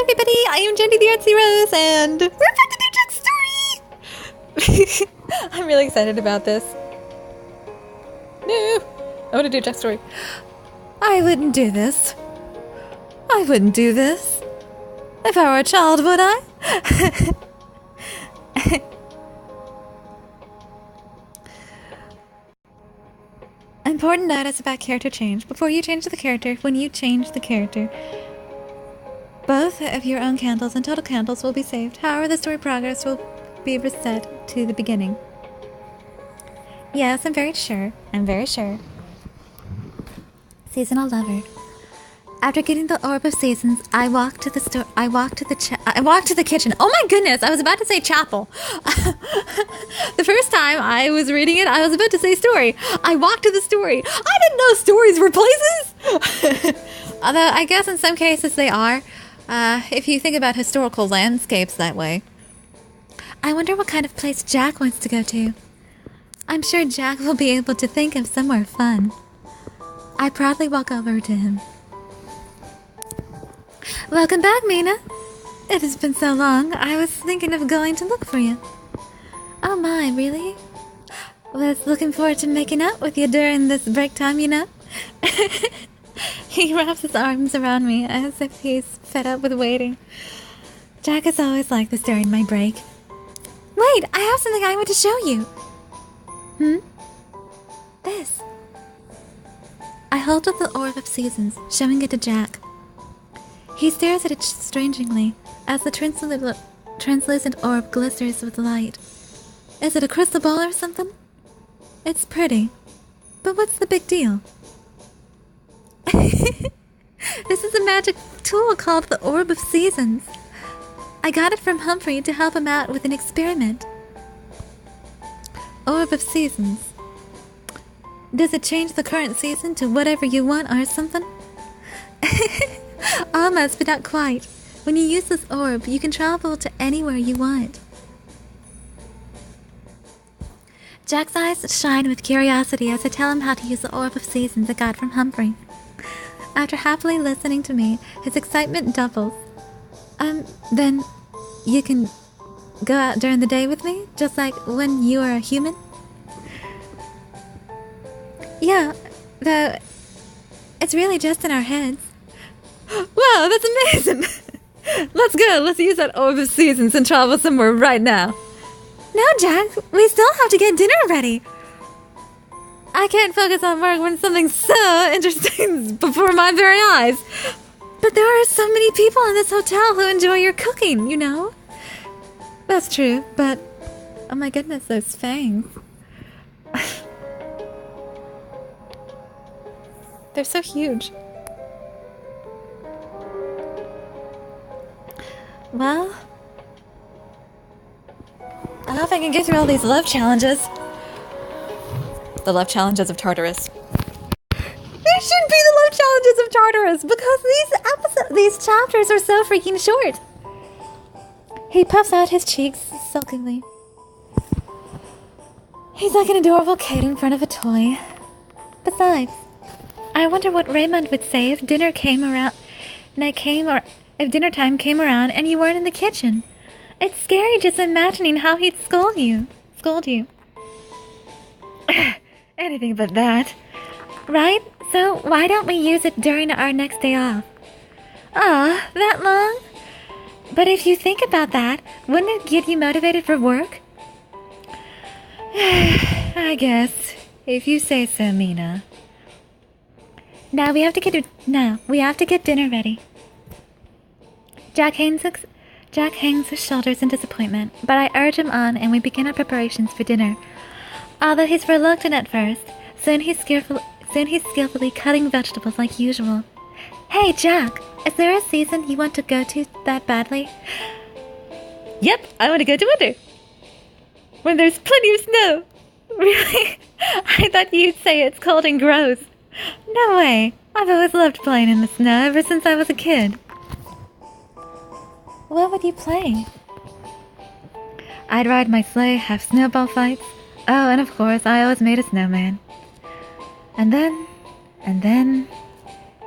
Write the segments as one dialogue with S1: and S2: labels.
S1: everybody, I am Jenny the Artsy Rose, and we're back to do Jack's story! I'm really excited about this. No! I want to do Jack's story. I wouldn't do this. I wouldn't do this. If I were a child, would I? Important notice about character change. Before you change the character, when you change the character, both of your own candles and total candles will be saved. However, the story progress will be reset to the beginning. Yes, I'm very sure. I'm very sure. Seasonal lover. After getting the orb of seasons, I walked to the store. I walked to the kitchen. Oh my goodness! I was about to say chapel. The first time I was reading it, I was about to say story. I walked to the story. I didn't know stories were places. Although I guess in some cases they are. If you think about historical landscapes that way. I wonder what kind of place Jack wants to go to. I'm sure Jack will be able to think of somewhere fun. I proudly walk over to him. Welcome back, Mina. It has been so long. I was thinking of going to look for you. Oh my, really? Was looking forward to making out with you during this break time, you know? He wraps his arms around me as if he's fed up with waiting. Jack is always like this during my break. Wait, I have something I want to show you. This. I hold up the orb of seasons, showing it to Jack. He stares at it strangely as the translucent orb glisters with light. Is it a crystal ball or something? It's pretty, but what's the big deal? This is a magic tool called the Orb of Seasons. I got it from Humphrey to help him out with an experiment. Orb of Seasons. Does it change the current season to whatever you want or something? Almost, but not quite. When you use this orb, you can travel to anywhere you want. Jack's eyes shine with curiosity as I tell him how to use the Orb of Seasons I got from Humphrey. After happily listening to me, his excitement doubles. Then you can go out during the day with me, just like when you are a human? Yeah, though it's really just in our heads. Wow, that's amazing! Let's go, let's use that Orb of Seasons and travel somewhere right now. No, Jack, we still have to get dinner ready. I can't focus on work when something's so interesting before my very eyes. But there are so many people in this hotel who enjoy your cooking, you know? That's true, but... oh my goodness, those fangs. They're so huge. Well... I don't know if I can get through all these love challenges. The love challenges of Tartarus. There should be the love challenges of Tartarus because these chapters are so freaking short. He puffs out his cheeks sulkily. He's like an adorable kid in front of a toy. Besides, I wonder what Raymond would say if dinner came around, if dinner time came around and you weren't in the kitchen. It's scary just imagining how he'd scold you. Anything but that. Right? So why don't we use it during our next day off? Ah, that long? But if you think about that, wouldn't it get you motivated for work? I guess, if you say so, Mina. Now we have to get dinner ready. Jack hangs his shoulders in disappointment, but I urge him on and we begin our preparations for dinner. Although he's reluctant at first, soon he's skillfully cutting vegetables like usual. Hey, Jack, is there a season you want to go to that badly? Yep, I want to go to winter. When there's plenty of snow. Really? I thought you'd say it's cold and gross. No way. I've always loved playing in the snow ever since I was a kid. What would you play? I'd ride my sleigh, have snowball fights. Oh, and of course, I always made a snowman. And then...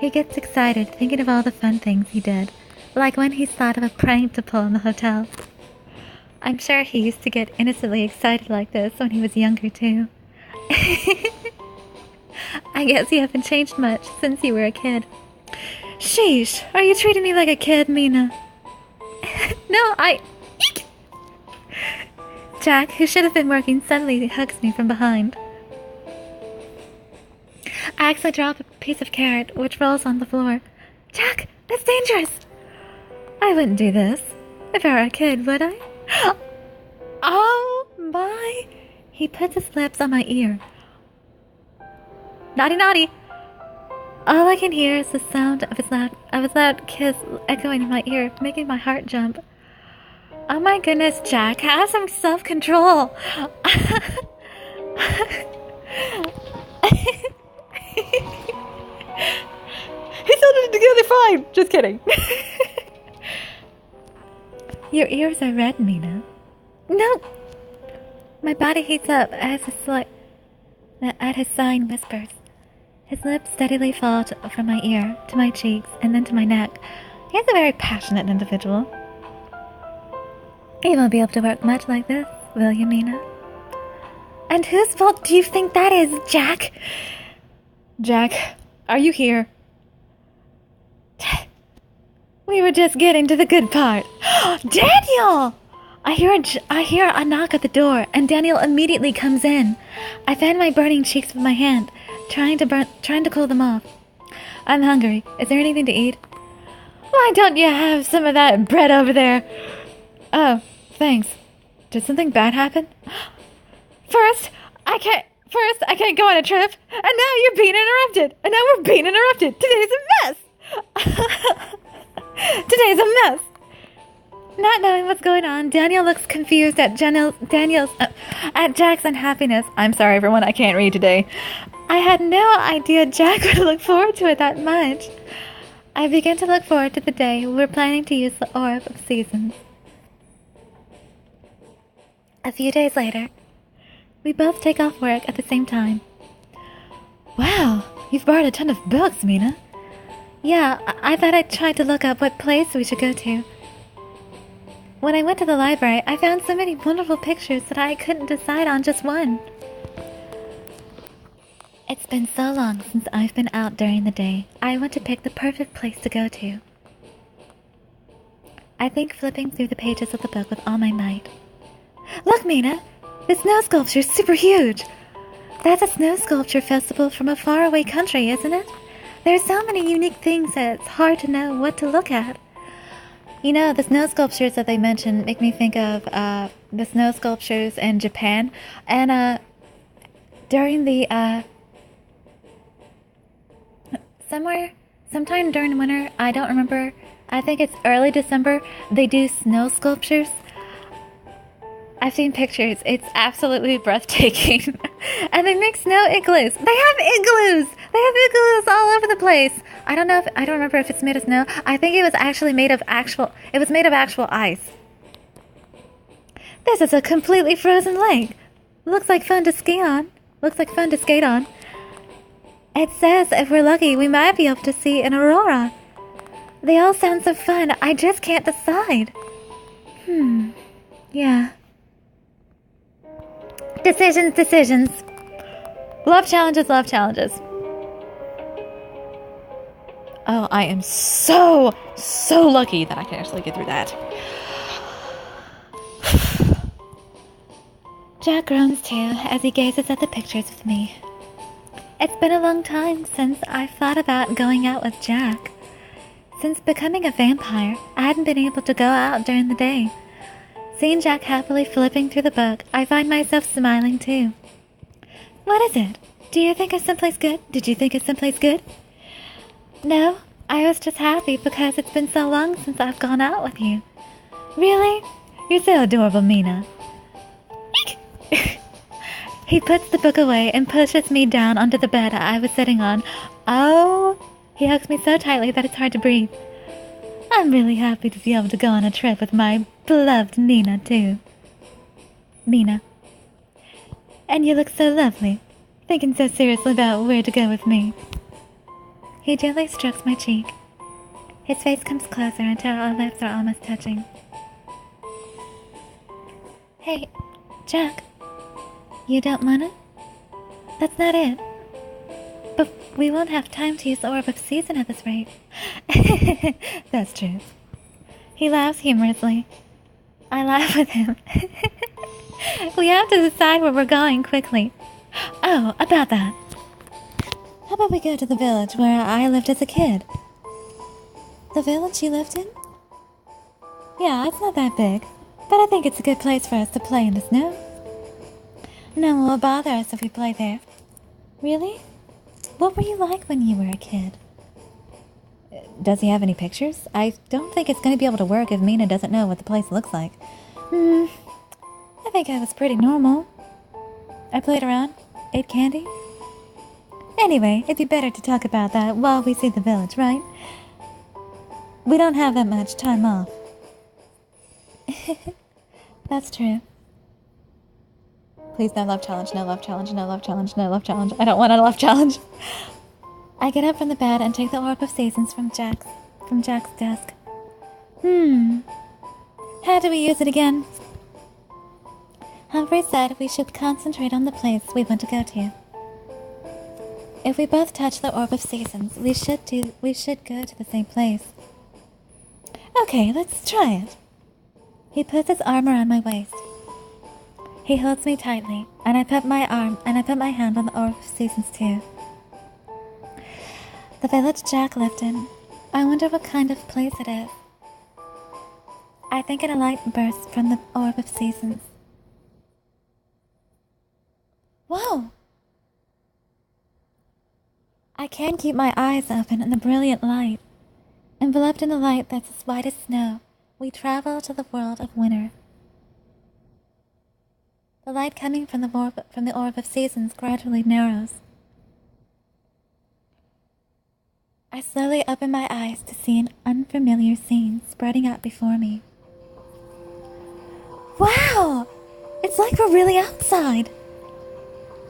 S1: he gets excited thinking of all the fun things he did. like when he's thought of a prank to pull in the hotel. I'm sure he used to get innocently excited like this when he was younger, too. I guess you haven't changed much since you were a kid. Sheesh, are you treating me like a kid, Mina? No, Jack, who should have been working, suddenly hugs me from behind. I accidentally drop a piece of carrot, which rolls on the floor. Jack, that's dangerous! I wouldn't do this if I were a kid, would I? Oh my! He puts his lips on my ear. Naughty, naughty! All I can hear is the sound of his loud kiss echoing in my ear, making my heart jump. Oh my goodness, Jack, have some self-control!
S2: He's holding it together fine! Just kidding.
S1: Your ears are red, Mina. No! My body heats up as at his sighing whispers. His lips steadily fall from my ear to my cheeks and then to my neck. He is a very passionate individual. You won't be able to work much like this, will you, Mina? And whose fault do you think that is, Jack?
S2: Jack, are you here?
S1: We were just getting to the good part. Daniel! I hear a knock at the door, and Daniel immediately comes in. I fan my burning cheeks with my hand, trying to cool them off. I'm hungry. Is there anything to eat? Why don't you have some of that bread over there?
S2: Oh, thanks. Did something bad happen?
S1: First, I can't go on a trip, and now you're being interrupted. And now we're being interrupted. Today's a mess. Today's a mess. Not knowing what's going on, Daniel looks confused at at Jack's unhappiness.
S2: I'm sorry, everyone. I can't read today.
S1: I had no idea Jack would look forward to it that much. I begin to look forward to the day we're planning to use the Orb of Seasons. A few days later, we both take off work at the same time.
S2: Wow, you've borrowed a ton of books, Mina.
S1: Yeah, I thought I'd try to look up what place we should go to. When I went to the library, I found so many wonderful pictures that I couldn't decide on just one. It's been so long since I've been out during the day. I want to pick the perfect place to go to. I think flipping through the pages of the book with all my might. Look, Mina! The snow sculpture's super huge! That's a snow sculpture festival from a faraway country, isn't it? There are so many unique things that it's hard to know what to look at. You know, the snow sculptures that they mentioned make me think of the snow sculptures in Japan. And during the sometime during winter, I don't remember, I think it's early December, they do snow sculptures. I've seen pictures. It's absolutely breathtaking. And they make snow igloos. They have igloos! They have igloos all over the place. I don't remember if it's made of snow. I think it was actually made of actual ice. This is a completely frozen lake. Looks like fun to ski on. Looks like fun to skate on. It says if we're lucky, we might be able to see an aurora. They all sound so fun. I just can't decide. Yeah. Decisions.
S2: Love challenges. Oh, I am so lucky that I can actually get through that.
S1: Jack groans too as he gazes at the pictures with me. It's been a long time since I've thought about going out with Jack. Since becoming a vampire, I hadn't been able to go out during the day. Seeing Jack happily flipping through the book, I find myself smiling too. What is it? Do you think it's someplace good? Did you think it's someplace good? No, I was just happy because it's been so long since I've gone out with you. Really? You're so adorable, Mina. He puts the book away and pushes me down onto the bed I was sitting on. Oh, he hugs me so tightly that it's hard to breathe. I'm really happy to be able to go on a trip with my beloved Nina, too. Mina. And you look so lovely, thinking so seriously about where to go with me. He gently strokes my cheek. His face comes closer until our lips are almost touching. Hey, Jack. You don't wanna? That's not it. But we won't have time to use the Orb of Season at this rate. That's true. He laughs humorously. I laugh with him. We have to decide where we're going quickly. Oh, about that. How about we go to the village where I lived as a kid? The village you lived in? Yeah, it's not that big, but I think it's a good place for us to play in the snow. No one will bother us if we play there. Really? What were you like when you were a kid? Does he have any pictures? I don't think it's going to be able to work if Mina doesn't know what the place looks like. I think I was pretty normal. I played around, ate candy. Anyway, it'd be better to talk about that while we see the village, right? We don't have that much time off. That's true. Please, no love challenge, no love challenge, no love challenge, no love challenge. I don't want a love challenge. I get up from the bed and take the Orb of Seasons from Jack's desk. How do we use it again? Humphrey said we should concentrate on the place we want to go to. If we both touch the Orb of Seasons, we should go to the same place. Okay, let's try it. He puts his arm around my waist. He holds me tightly, and I put my hand on the Orb of Seasons too. The village Jack lived in. I wonder what kind of place it is. I think a light bursts from the Orb of Seasons. Whoa! I can't keep my eyes open in the brilliant light. Enveloped in the light that's as white as snow, we travel to the world of winter. The light coming from the Orb of Seasons gradually narrows. I slowly open my eyes to see an unfamiliar scene spreading out before me. Wow! It's like we're really outside!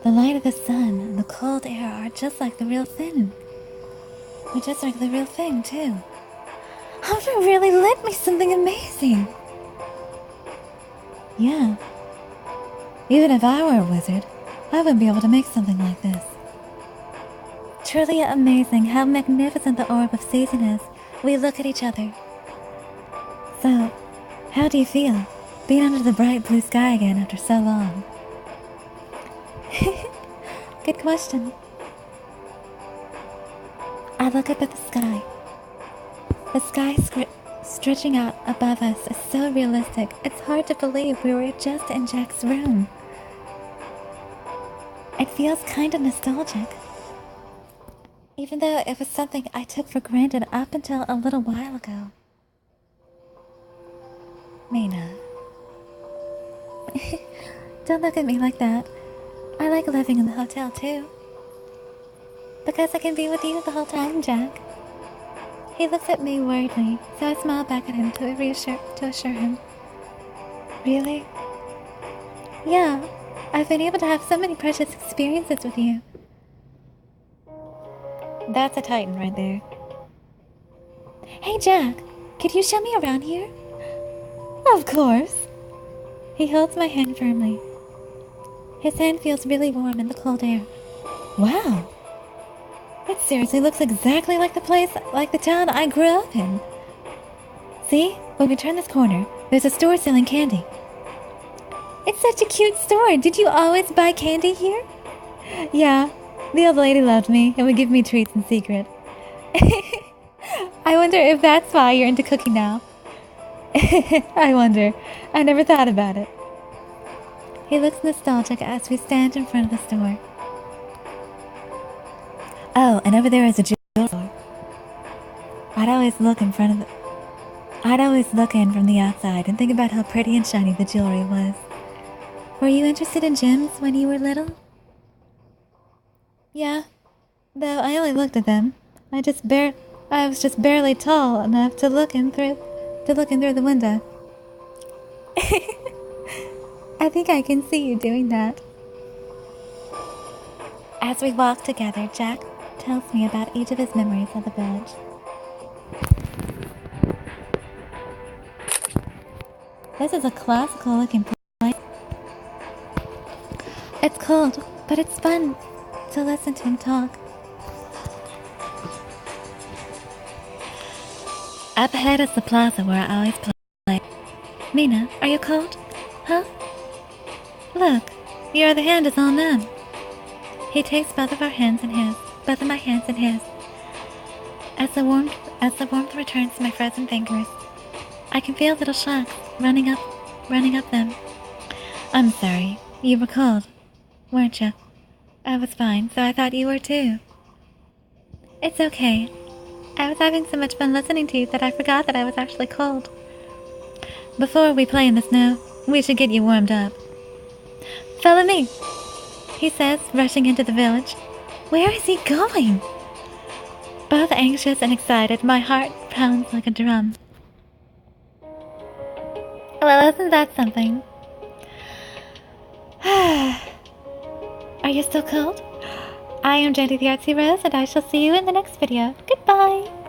S1: The light of the sun and the cold air are just like the real thing. They're just like the real thing, too. Humphrey really lit me something amazing! Yeah. Even if I were a wizard, I wouldn't be able to make something like this. Truly amazing how magnificent the Orb of Season is. We look at each other. So, how do you feel, being under the bright blue sky again after so long? Good question. I look up at the sky. The sky stretching out above us is so realistic, it's hard to believe we were just in Jack's room. It feels kinda nostalgic. Even though it was something I took for granted up until a little while ago. Mina. Don't look at me like that. I like living in the hotel too. Because I can be with you the whole time, Jack. He looks at me worriedly, so I smile back at him to assure him. Really? Yeah, I've been able to have so many precious experiences with you. That's a Titan right there. Hey Jack, could you show me around here? Of course. He holds my hand firmly. His hand feels really warm in the cold air. Wow. It seriously looks exactly like the town I grew up in. See, when we turn this corner, there's a store selling candy. It's such a cute store. Did you always buy candy here? Yeah, the old lady loved me and would give me treats in secret. I wonder if that's why you're into cooking now. I wonder. I never thought about it. He looks nostalgic as we stand in front of the store. Oh, and over there is a jewelry store. I'd always look in from the outside and think about how pretty and shiny the jewelry was. Were you interested in gems when you were little? Yeah, though I only looked at them. I was just barely tall enough to look in through the window. I think I can see you doing that. As we walk together, Jack tells me about each of his memories of the village. This is a classical looking place. It's cold, but it's fun to listen to him talk. Up ahead is the plaza where I always play. Mina, are you cold? Huh? Look, your other hand is all numb. He takes both of my hands in his. As the warmth returns to my frozen fingers, I can feel little shocks running up them. I'm sorry, you were cold, weren't you? I was fine, so I thought you were too. It's okay. I was having so much fun listening to you that I forgot that I was actually cold. Before we play in the snow, we should get you warmed up. Follow me, he says, rushing into the village. Where is he going? Both anxious and excited, my heart pounds like a drum. Well, isn't that something? Are you still cold? I am Jenny the Artsy Rose, and I shall see you in the next video. Goodbye!